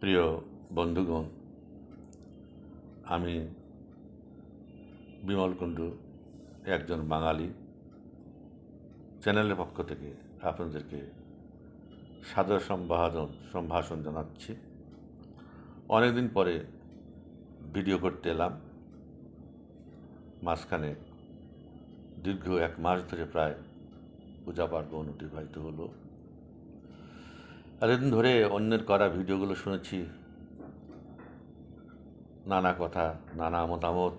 প্রিয় বন্ধুগণ, আমি বিমল কুণ্ডু, একজন বাঙালি। চ্যানেলের পক্ষ থেকে আপনাদেরকে সাদর সম্ভাষণ জানাচ্ছি। অনেকদিন পরে ভিডিও করতে এলাম। মাঝখানে দীর্ঘ 1 মাস ধরে প্রায় পূজা পার্বণ অতিবাহিত হলো। এতদিন ধরে অন্যের করা ভিডিওগুলো শুনেছি, নানা কথা, নানা মতামত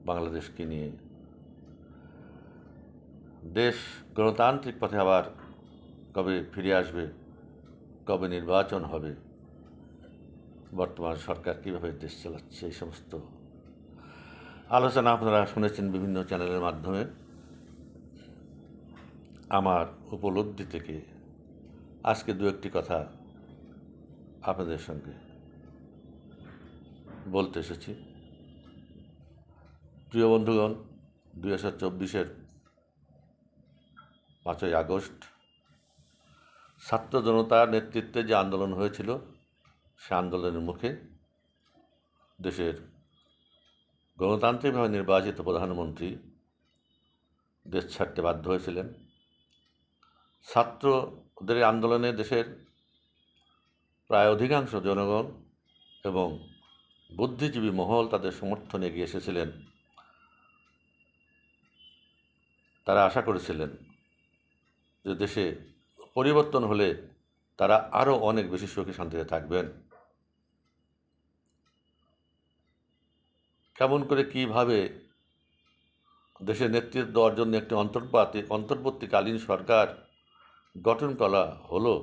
বাংলাদেশকে নিয়ে। দেশ গণতান্ত্রিক পথে আবার কবে ফিরে আসবে, কবে নির্বাচন হবে, বর্তমান সরকার কীভাবে দেশ চালাচ্ছে, এই সমস্ত আলোচনা আপনারা শুনেছেন বিভিন্ন চ্যানেলের মাধ্যমে। আমার উপলব্ধি থেকে আজকে 2-1টি কথা আপনাদের সঙ্গে বলতে এসেছি। প্রিয় বন্ধুগণ, 2024-এর 5ই আগস্ট ছাত্র জনতার নেতৃত্বে যে আন্দোলন হয়েছিল, সে আন্দোলনের মুখে দেশের গণতান্ত্রিকভাবে নির্বাচিত প্রধানমন্ত্রী দেশ ছাড়তে বাধ্য হয়েছিলেন। ছাত্রদের আন্দোলনে দেশের প্রায় অধিকাংশ জনগণ এবং বুদ্ধিজীবী মহল তাদের সমর্থনে এগিয়ে এসেছিলেন। তারা আশা করেছিলেন যে দেশে পরিবর্তন হলে তারা আরও অনেক বেশি সুখী শান্তিতে থাকবেন। কেমন করে কীভাবে দেশের নেতৃত্ব দেওয়ার জন্য একটি অন্তর্বর্তীকালীন সরকার গঠন করা হলো,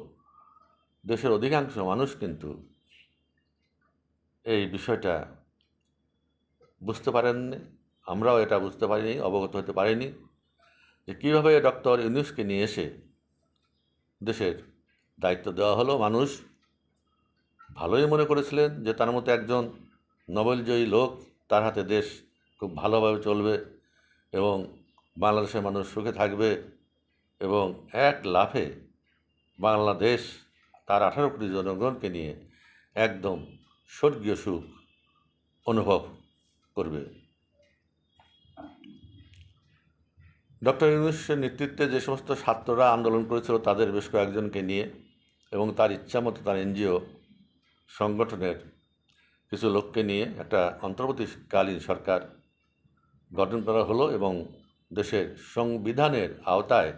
দেশের অধিকাংশ মানুষ কিন্তু এই বিষয়টা বুঝতে পারেননি। আমরাও এটা বুঝতে পারিনি, অবগত হতে পারিনি যে কীভাবে ডক্টর ইউনূসকে নিয়ে এসে দেশের দায়িত্ব দেওয়া হলো। মানুষ ভালোই মনে করেছিলেন যে তার মতো একজন নোবেলজয়ী লোক, তার হাতে দেশ খুব ভালোভাবে চলবে এবং বাংলাদেশের মানুষ সুখে থাকবে এবং এক লাফে বাংলাদেশ তার 18 কোটি জনগণকে নিয়ে একদম স্বর্গীয় সুখ অনুভব করবে। ডক্টর ইউনূসের নেতৃত্বে যে সমস্ত ছাত্ররা আন্দোলন করেছিল তাদের বেশ কয়েকজনকে নিয়ে এবং তার ইচ্ছামতো তার এনজিও সংগঠনের কিছু লোককে নিয়ে একটা অন্তর্বর্তীকালীন সরকার গঠন করা হলো এবং দেশের সংবিধানের আওতায়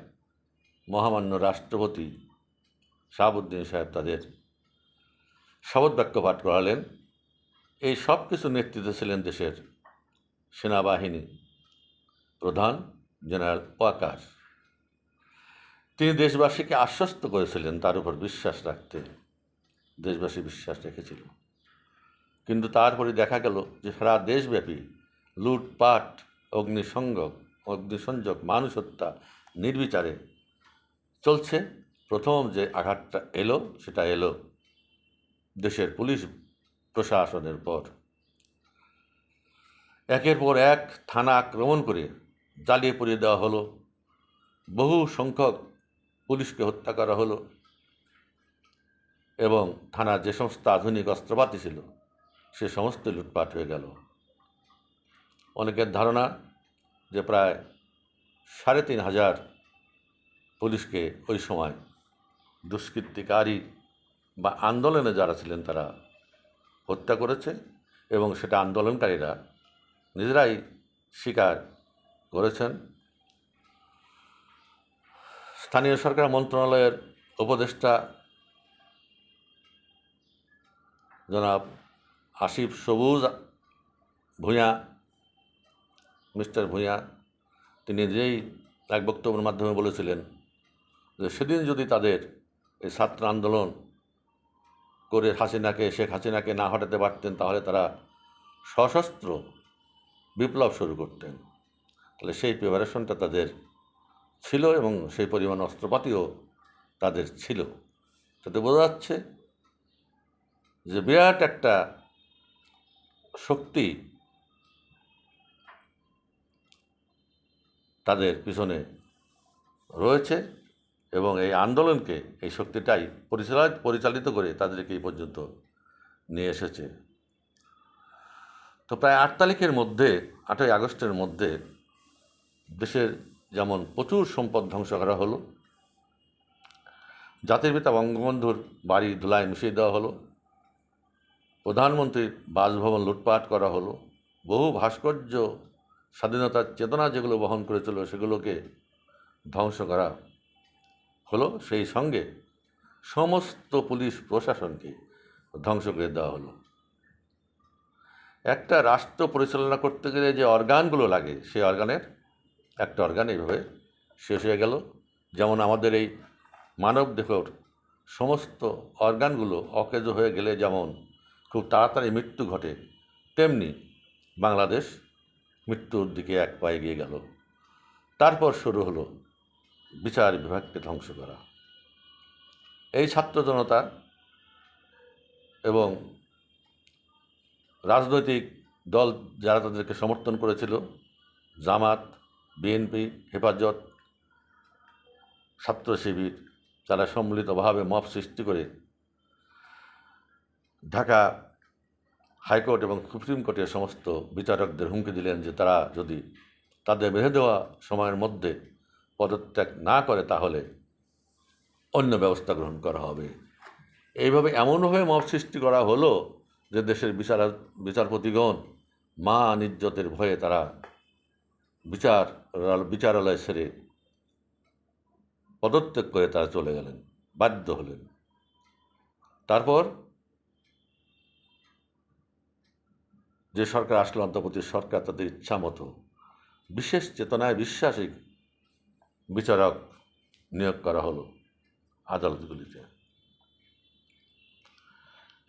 মহামান্য রাষ্ট্রপতি শাহাবুদ্দিন সাহেব তাদের শপথ বাক্য পাঠ করালেন। এই সব কিছু নেতৃত্বে ছিলেন দেশের সেনাবাহিনী প্রধান জেনারেল ওয়াকার। তিনি দেশবাসীকে আশ্বস্ত করেছিলেন তার উপর বিশ্বাস রাখতে। দেশবাসী বিশ্বাস রেখেছিল, কিন্তু তারপরে দেখা গেল যে সারা দেশব্যাপী লুটপাট, অগ্নিসংযোগ, মানুষ হত্যা নির্বিচারে চলছে। প্রথম যে আঘাতটা এলো সেটা এলো দেশের পুলিশ প্রশাসনের উপর। একের পর এক থানা আক্রমণ করে জ্বালিয়ে পুড়িয়ে দেওয়া হলো, বহু সংখ্যক পুলিশকে হত্যা করা হলো এবং থানার যে সমস্ত আধুনিক অস্ত্রপাতি ছিল সে সমস্ত লুটপাট হয়ে গেল। অনেকের ধারণা যে প্রায় 3,500 পুলিশকে ওই সময় দুষ্কৃতিকারী বা আন্দোলনে যারা ছিলেন তারা হত্যা করেছে এবং সেটা আন্দোলনকারীরা নিজেরাই স্বীকার করেছেন। স্থানীয় সরকার মন্ত্রণালয়ের উপদেষ্টা জনাব আসিফ সবুজ ভূঁইয়া, মিস্টার ভূঁইয়া, তিনি নিজেই এক বক্তব্যের মাধ্যমে বলেছিলেন যে সেদিন যদি তাদের এই ছাত্র আন্দোলন করে শেখ হাসিনাকে না হটাতে পারতেন তাহলে তারা সশস্ত্র বিপ্লব শুরু করতেন। তাহলে সেই প্রিপারেশনটা তাদের ছিল এবং সেই পরিমাণ অস্ত্রপাতিও তাদের ছিল। তাতে বোঝা যাচ্ছে যে বিরাট একটা শক্তি তাদের পিছনে রয়েছে এবং এই আন্দোলনকে, এই শক্তিটাই পরিচালিত করে তাদেরকে এই পর্যন্ত নিয়ে এসেছে। তো প্রায় 8ই আগস্টের মধ্যে দেশের যেমন প্রচুর সম্পদ ধ্বংস করা হলো, জাতির পিতা বঙ্গবন্ধুর বাড়ি ধুলায় মিশিয়ে দেওয়া হলো, প্রধানমন্ত্রীর বাসভবন লুটপাট করা হলো, বহু ভাস্কর্য স্বাধীনতার চেতনা যেগুলো বহন করেছিল সেগুলোকে ধ্বংস করা হলো, সেই সঙ্গে সমস্ত পুলিশ প্রশাসনকে ধ্বংস করে দেওয়া হলো। একটা রাষ্ট্র পরিচালনা করতে গেলে যে অর্গানগুলো লাগে সেই অর্গানের একটা অর্গান এইভাবে শেষ হয়ে গেল। যেমন আমাদের এই মানব দেহের সমস্ত অর্গানগুলো অকেজো হয়ে গেলে যেমন খুব তাড়াতাড়ি মৃত্যু ঘটে, তেমনি বাংলাদেশ মৃত্যুর দিকে এক পা এগিয়ে গেল। তারপর শুরু হলো বিচার বিভাগকে ধ্বংস করা। এই ছাত্র জনতা এবং রাজনৈতিক দল যারা তাদেরকে সমর্থন করেছিল, জামাত, বিএনপি, হেফাজত, ছাত্র শিবির, তারা সম্মিলিতভাবে মব সৃষ্টি করে ঢাকা হাইকোর্ট এবং সুপ্রিম কোর্টের সমস্ত বিচারকদের হুমকি দিলেন যে তারা যদি তাদের বেঁধে দেওয়া সময়ের মধ্যে পদত্যাগ না করে তাহলে অন্য ব্যবস্থা গ্রহণ করা হবে। এইভাবে এমনভাবে মব সৃষ্টি করা হলো যে দেশের বিচারপতিগণ মান ইজ্জতের ভয়ে তারা বিচারালয় ছেড়ে পদত্যাগ করে তারা চলে গেলেন, বাধ্য হলেন। তারপর যে সরকার আসলো, অন্তর্বর্তী সরকার, তাদের ইচ্ছা মতো বিশেষ চেতনায় বিশ্বাসী বিচারক নিয়োগ করা হলো আদালতগুলিতে,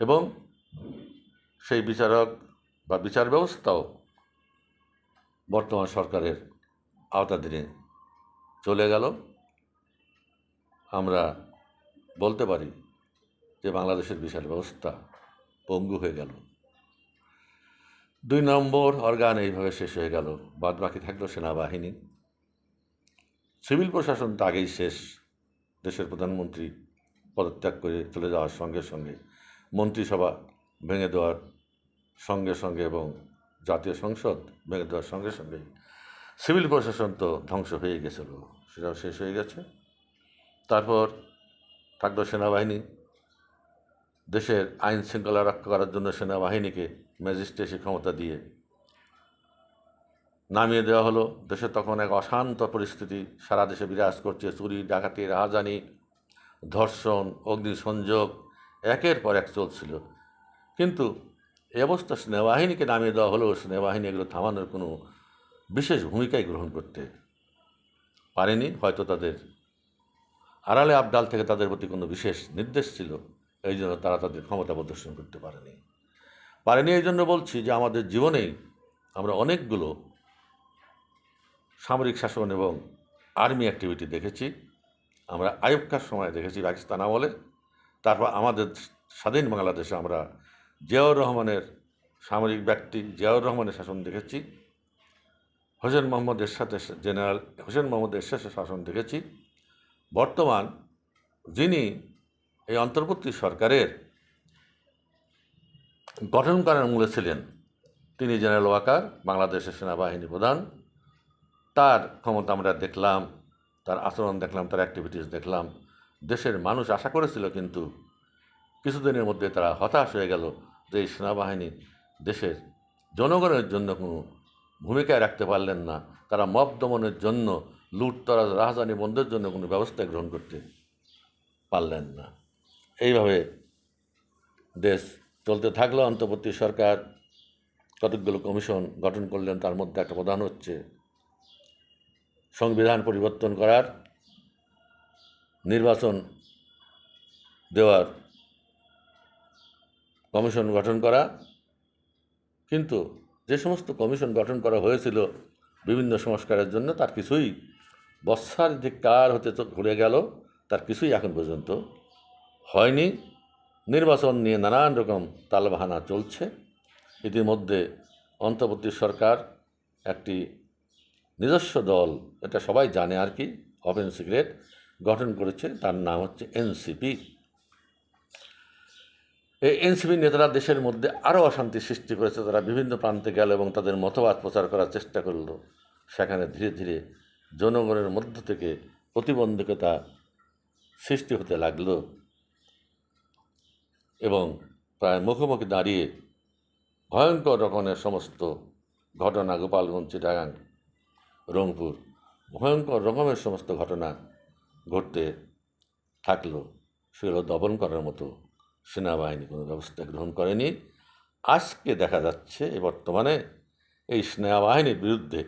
এবং সেই বিচারক বা বিচার ব্যবস্থাও বর্তমান সরকারের আওতাধীনে চলে গেল। আমরা বলতে পারি যে বাংলাদেশের বিচার ব্যবস্থা পঙ্গু হয়ে গেল। 2 নম্বর অর্গান এইভাবে শেষ হয়ে গেল। বাদ বাকি থাকলো সেনাবাহিনী। সিভিল প্রশাসন তো আগেই শেষ। দেশের প্রধানমন্ত্রী পদত্যাগ করে চলে যাওয়ার সঙ্গে সঙ্গে, মন্ত্রিসভা ভেঙে দেওয়ার সঙ্গে সঙ্গে এবং জাতীয় সংসদ ভেঙে দেওয়ার সঙ্গে সঙ্গে সিভিল প্রশাসন তো ধ্বংস হয়ে গেছিল, সেটাও শেষ হয়ে গেছে। তারপর থাকলো সেনাবাহিনী। দেশের আইন শৃঙ্খলা রক্ষা করার জন্য সেনাবাহিনীকে ম্যাজিস্ট্রেসি ক্ষমতা দিয়ে নামিয়ে দেওয়া হলো। দেশে তখন এক অশান্ত পরিস্থিতি সারা দেশে বিরাজ করছে। চুরি, ডাকাতি, রাহাজানি, ধর্ষণ, অগ্নিসংযোগ একের পর এক চলছিল। কিন্তু এই অবস্থা সেনাবাহিনীকে নামিয়ে দেওয়া হলেও সেনাবাহিনী এগুলো থামানোর কোনো বিশেষ ভূমিকাই গ্রহণ করতে পারেনি। হয়তো তাদের আড়ালে আবডাল থেকে তাদের প্রতি কোনো বিশেষ নির্দেশ ছিল, এই জন্য তারা তাদের ক্ষমতা প্রদর্শন করতে পারেনি। এই জন্য বলছি যে আমাদের জীবনেই আমরা অনেকগুলো সামরিক শাসন এবং আর্মি অ্যাক্টিভিটি দেখেছি। আমরা আইয়ুব খাঁর সময় দেখেছি পাকিস্তান আমলে, তারপর আমাদের স্বাধীন বাংলাদেশে আমরা জিয়াউর রহমানের সামরিক ব্যক্তি জিয়াউর রহমানের শাসন দেখেছি, জেনারেল হোসেন মোহাম্মদ এরশাদের শাসন দেখেছি। বর্তমান যিনি এই অন্তর্বর্তী সরকারের গঠন করার মূলে ছিলেন তিনি জেনারেল ওয়াকার, বাংলাদেশের সেনাবাহিনী প্রধান। তার ক্ষমতা আমরা দেখলাম, তার আচরণ দেখলাম, তার অ্যাক্টিভিটিস দেখলাম। দেশের মানুষ আশা করেছিল, কিন্তু কিছুদিনের মধ্যে তারা হতাশ হয়ে গেল যে এই সেনাবাহিনী দেশের জনগণের জন্য কোনো ভূমিকা রাখতে পারলেন না। তারা মব দমনের জন্য, লুটতরাজ, রাহাজানি বন্ধের জন্য কোনো ব্যবস্থা গ্রহণ করতে পারলেন না। এইভাবে দেশ চলতে থাকলো। অন্তর্বর্তী সরকার কতকগুলো কমিশন গঠন করলেন, তার মধ্যে একটা প্রধান হচ্ছে সংবিধান পরিবর্তন করার, নির্বাচন দেওয়ার কমিশন গঠন করা। কিন্তু যে সমস্ত কমিশন গঠন করা হয়েছিল বিভিন্ন সংস্কারের জন্য, তার কিছুই বৎসর যে কার হতে ঘুরে গেল, তার কিছুই এখন পর্যন্ত হয়নি। নির্বাচন নিয়ে নানান রকম তালবাহানা চলছে। ইতিমধ্যে অন্তর্বর্তী সরকার একটি নিজস্ব দল, এটা সবাই জানে আর কি, ওপেন সিক্রেট, গঠন করেছে। তার নাম হচ্ছে এনসিপি। এই এনসিপি নেতারা দেশের মধ্যে আরও অশান্তি সৃষ্টি করেছে। তারা বিভিন্ন প্রান্তে গেল এবং তাদের মতবাদ প্রচার করার চেষ্টা করল। সেখানে ধীরে ধীরে জনগণের মধ্য থেকে প্রতিবন্ধকতা সৃষ্টি হতে লাগলো এবং প্রায় মুখোমুখি দাঁড়িয়ে ভয়ঙ্কর রকমের সমস্ত ঘটনা, গোপালগঞ্জ, চিটাগাং, রংপুর, ভয়ঙ্কর রকমের সমস্ত ঘটনা ঘটতে থাকলো। সেগুলো দমন করার মতো সেনাবাহিনী কোনো ব্যবস্থা গ্রহণ করেনি। আজকে দেখা যাচ্ছে বর্তমানে এই সেনাবাহিনীর বিরুদ্ধে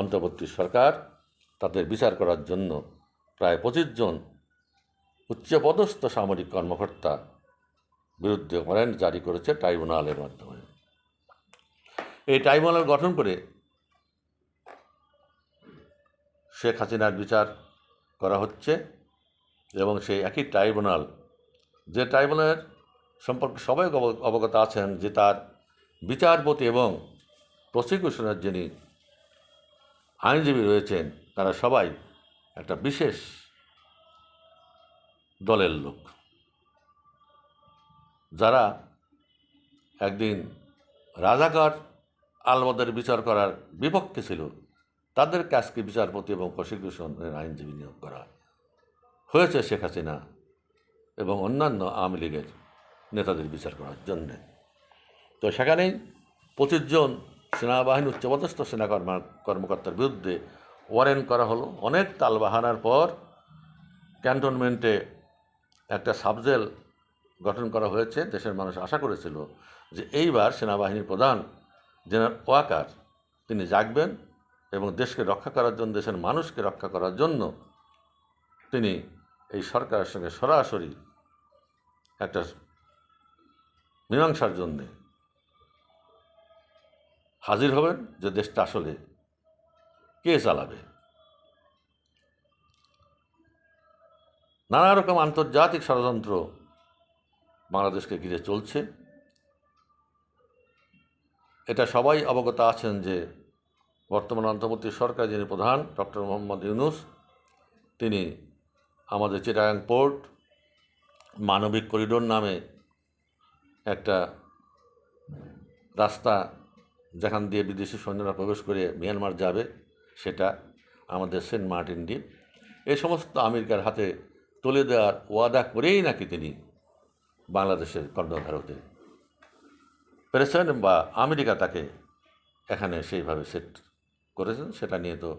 অন্তর্বর্তী সরকার তাদের বিচার করার জন্য প্রায় 25 জন উচ্চপদস্থ সামরিক কর্মকর্তা বিরুদ্ধে ওয়ারেন্ট জারি করেছে ট্রাইব্যুনালের মাধ্যমে। এই ট্রাইব্যুনাল গঠন করে শেখ হাসিনার বিচার করা হচ্ছে এবং সেই একই ট্রাইব্যুনাল, যে ট্রাইব্যুনালের সম্পর্কে সবাই অবগত আছেন যে তার বিচারপতি এবং প্রসিকিউশনের যিনি আইনজীবী রয়েছেন তারা সবাই একটা বিশেষ দলের লোক, যারা একদিন রাজাকার আলবদের বিচার করার বিপক্ষে ছিল। তাদের কাজকে বিচারপতি এবং প্রসিকিউশনের আইনজীবী নিয়োগ করা হয়েছে শেখ হাসিনা এবং অন্যান্য আওয়ামী লীগের নেতাদের বিচার করার জন্যে। তো সেখানেই 25 জন সেনাবাহিনীর উচ্চপদস্থ সেনা কর্মকর্তার বিরুদ্ধে ওয়ারেন্ট করা হলো। অনেক তালবাহানার পর ক্যান্টনমেন্টে একটা সাবজেল গঠন করা হয়েছে। দেশের মানুষ আশা করেছিল যে এইবার সেনাবাহিনীর প্রধান জেনারেল ওয়াকার তিনি জাগবেন এবং দেশকে রক্ষা করার জন্য, দেশের মানুষকে রক্ষা করার জন্য তিনি এই সরকারের সঙ্গে সরাসরি একটা মীমাংসার জন্যে হাজির হবেন যে দেশটা আসলে কে চালাবে। নানা রকম আন্তর্জাতিক ষড়যন্ত্র বাংলাদেশকে ঘিরে চলছে। এটা সবাই অবগত আছেন যে বর্তমান অন্তর্বর্তী সরকার যিনি প্রধান ডক্টর মোহাম্মদ ইউনূস, তিনি আমাদের চিটাগাং পোর্ট মানবিক করিডোর নামে একটা রাস্তা যেখান দিয়ে বিদেশি সৈন্যরা প্রবেশ করে মিয়ানমার যাবে, সেটা আমাদের সেন্ট মার্টিন দ্বীপ, এই সমস্ত আমেরিকার হাতে তুলে দেওয়ার ওয়াদা করেই নাকি তিনি বাংলাদেশের কর্ণধার হতে পেরেছেন বা আমেরিকা তাকে এখানে সেইভাবে সেট করেছেন। সেটা নিয়ে তো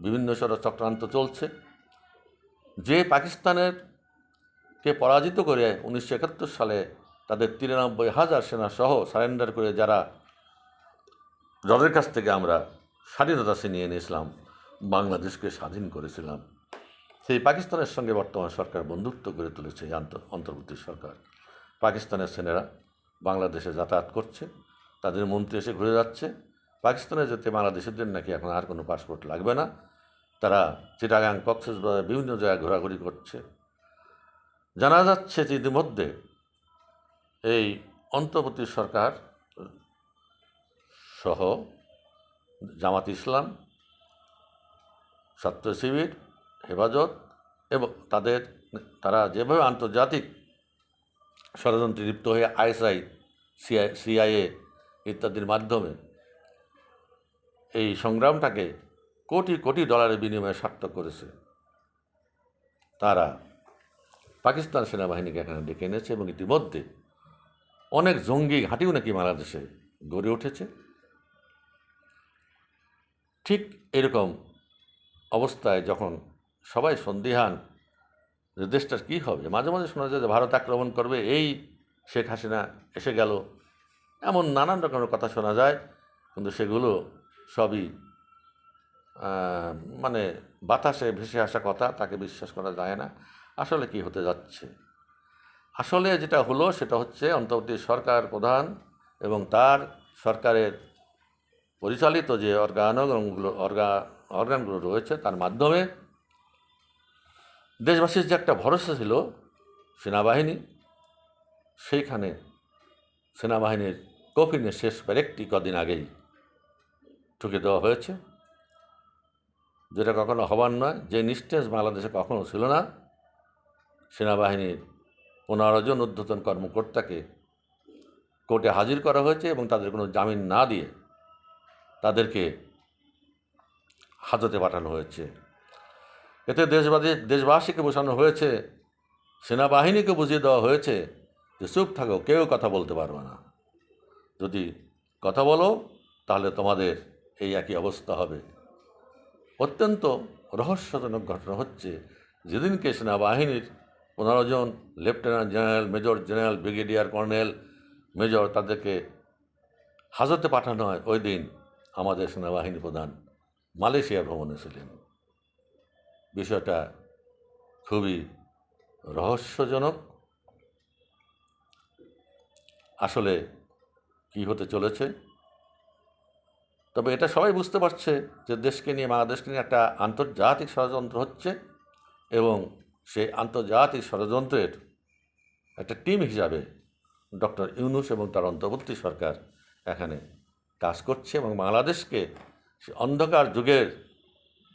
বিভিন্ন চক্রান্ত চলছে। যে পাকিস্তানের কে পরাজিত করে 1971 সালে তাদের 93,000 সেনা সহ সারেন্ডার করে যাদের কাছ থেকে আমরা স্বাধীনতা ছিনিয়ে নিয়েছিলাম, বাংলাদেশকে স্বাধীন করেছিলাম, সেই পাকিস্তানের সঙ্গে বর্তমান সরকার বন্ধুত্ব গড়ে তুলেছে। অন্তর্বর্তী সরকার পাকিস্তানের সেনারা বাংলাদেশে যাতায়াত করছে, তাদের মন্ত্রী এসে ঘুরে যাচ্ছে। পাকিস্তানে যেতে বাংলাদেশিদের নাকি এখন আর কোনো পাসপোর্ট লাগবে না। তারা চিটাগাং, কক্সবাজার বিভিন্ন জায়গায় ঘোরাঘুরি করছে। জানা যাচ্ছে যে ইতিমধ্যে এই অন্তর্বর্তী সরকার সহ জামাত ইসলাম, ছাত্র শিবির, হেফাজত এবং তারা যেভাবে আন্তর্জাতিক ষড়যন্ত্রে লিপ্ত হয়ে আইএসআই, সিআইএ ইত্যাদির মাধ্যমে এই সংগ্রামটাকে কোটি কোটি ডলারের বিনিময়ে সার্থক করেছে, তারা পাকিস্তান সেনাবাহিনীকে এখানে ডেকে এনেছে এবং ইতিমধ্যে অনেক জঙ্গি ঘাঁটিও নাকি বাংলাদেশে গড়ে উঠেছে। ঠিক এরকম অবস্থায় যখন সবাই সন্দিহান যে দেশটার কী হবে, মাঝে মাঝে শোনা যায় যে ভারত আক্রমণ করবে, এই শেখ হাসিনা এসে গেল, এমন নানান রকমের কথা শোনা যায়। কিন্তু সেগুলো সবই মানে বাতাসে ভেসে আসা কথা, তাকে বিশ্বাস করা যায় না। আসলে কি হতে যাচ্ছে, আসলে যেটা হলো সেটা হচ্ছে অন্তর্বর্তী সরকার প্রধান এবং তার সরকারের পরিচালিত যে অর্গানগুলো রয়েছে, তার মাধ্যমে দেশবাসীর যে একটা ভরসা ছিল সেনাবাহিনী, সেইখানে সেনাবাহিনীর কফিনে শেষ প্যারেকটি কদিন আগেই ঠুকে দেওয়া হয়েছে, যেটা কখনো হবার নয়। যে নিস্টেজ বাংলাদেশে কখনো ছিল না। সেনাবাহিনীর 15 জন ঊর্ধ্বতন কর্মকর্তাকে কোর্টে হাজির করা হয়েছে এবং তাদের কোনো জামিন না দিয়ে তাদেরকে হাজতে পাঠানো হয়েছে। এতে দেশবাসীকে বোঝানো হয়েছে, সেনাবাহিনীকে বুঝিয়ে দেওয়া হয়েছে যে চুপ থাকো, কেউ কথা বলতে পারবে না। যদি কথা বলো তাহলে তোমাদের এই একই অবস্থা হবে। অত্যন্ত রহস্যজনক ঘটনা হচ্ছে, যেদিনকে সেনাবাহিনীর 15 জন lieutenant general, major general, brigadier, colonel, major তাদেরকে হাজতে পাঠানো হয়, ওই দিন আমাদের সেনাবাহিনী প্রধান মালয়েশিয়া ভ্রমণে ছিলেন। বিষয়টা খুবই রহস্যজনক। আসলে কি হতে চলেছে? তবে এটা সবাই বুঝতে পারছে যে দেশকে নিয়ে, বাংলাদেশকে নিয়ে একটা আন্তর্জাতিক ষড়যন্ত্র হচ্ছে এবং সেই আন্তর্জাতিক ষড়যন্ত্রের একটা টিম হিসাবে ডক্টর ইউনূস এবং তার অন্তর্বর্তী সরকার এখানে কাজ করছে এবং বাংলাদেশকে সে অন্ধকার যুগের,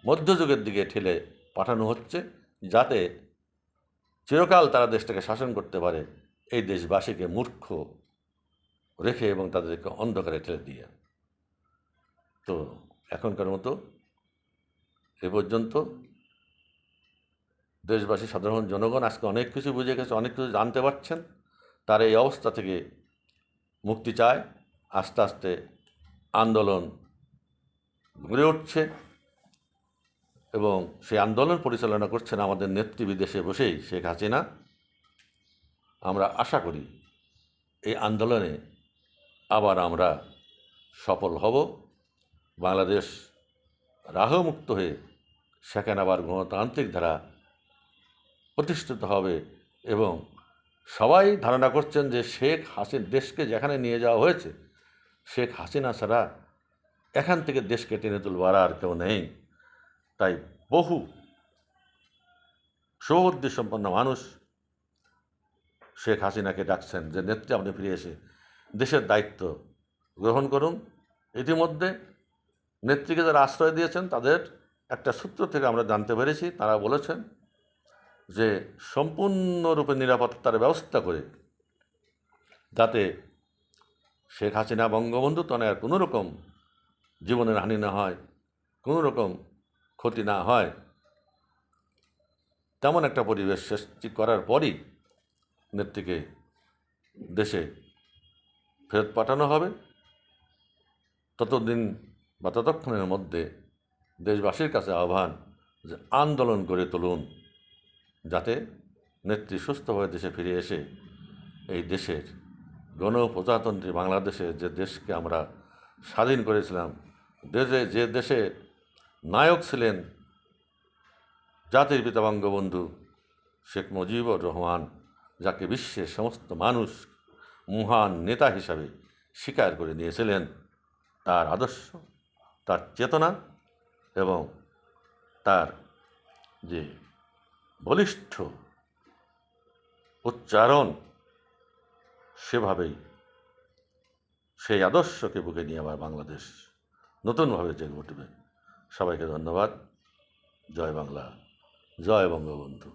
মধ্যযুগের দিকে ঠেলে পাঠানো হচ্ছে, যাতে চিরকাল তারা দেশটাকে শাসন করতে পারে, এই দেশবাসীকে মূর্খ রেখে এবং তাদেরকে অন্ধকারে ঠেলে দিয়ে। তো এখনকার মতো এ পর্যন্ত। দেশবাসী, সাধারণ জনগণ আজকে অনেক কিছু বুঝে গেছে, অনেক কিছু জানতে পারছেন। তার এই অবস্থা থেকে মুক্তি চায়। আস্তে আস্তে আন্দোলন গড়ে উঠছে এবং সেই আন্দোলন পরিচালনা করছেন আমাদের নেত্রী, বিদেশে বসেই শেখ হাসিনা। আমরা আশা করি এই আন্দোলনে আবার আমরা সফল হব, বাংলাদেশ রাহমুক্ত হয়ে সেখানে আবার গণতান্ত্রিক ধারা প্রতিষ্ঠিত হবে এবং সবাই ধারণা করছেন যে শেখ হাসিনা, দেশকে যেখানে নিয়ে যাওয়া হয়েছে, শেখ হাসিনা ছাড়া এখান থেকে দেশকে টেনে তুলবার আর কেউ নেই। তাই বহু শুভবুদ্ধি সম্পন্ন মানুষ শেখ হাসিনাকে ডাকছেন যে নেত্রী, আপনি ফিরে এসে দেশের দায়িত্ব গ্রহণ করুন। ইতিমধ্যে নেত্রীকে যারা আশ্রয় দিয়েছেন তাদের একটা সূত্র থেকে আমরা জানতে পেরেছি, তারা বলেছেন যে সম্পূর্ণরূপে নিরাপত্তার ব্যবস্থা করে, যাতে শেখ হাসিনা, বঙ্গবন্ধু তনয়ার কোনো রকম জীবনের হানি না হয়, কোনো রকম ক্ষতি না হয়, তেমন একটা পরিবেশ সৃষ্টি করার পরই নেত্রীকে দেশে ফেরত পাঠানো হবে। ততদিন বা ততক্ষণের মধ্যে দেশবাসীর কাছে আহ্বান যে আন্দোলন গড়ে তুলুন, যাতে নেত্রী সুস্থভাবে দেশে ফিরে এসে এই দেশের গণপ্রজাতন্ত্রী বাংলাদেশে, যে দেশকে আমরা স্বাধীন করেছিলাম, যে দেশে নায়ক ছিলেন জাতির পিতা বঙ্গবন্ধু শেখ মুজিবুর রহমান, যাকে বিশ্বের সমস্ত মানুষ মহান নেতা হিসাবে স্বীকার করে নিয়েছিলেন, তার আদর্শ, তার চেতনা এবং তার যে বলিষ্ঠ উচ্চারণ, সেভাবেই সেই আদর্শকে বুকে নিয়ে আবার বাংলাদেশ নতুনভাবে জেগে উঠবে। সবাইকে ধন্যবাদ। জয় বাংলা, জয় বঙ্গবন্ধু।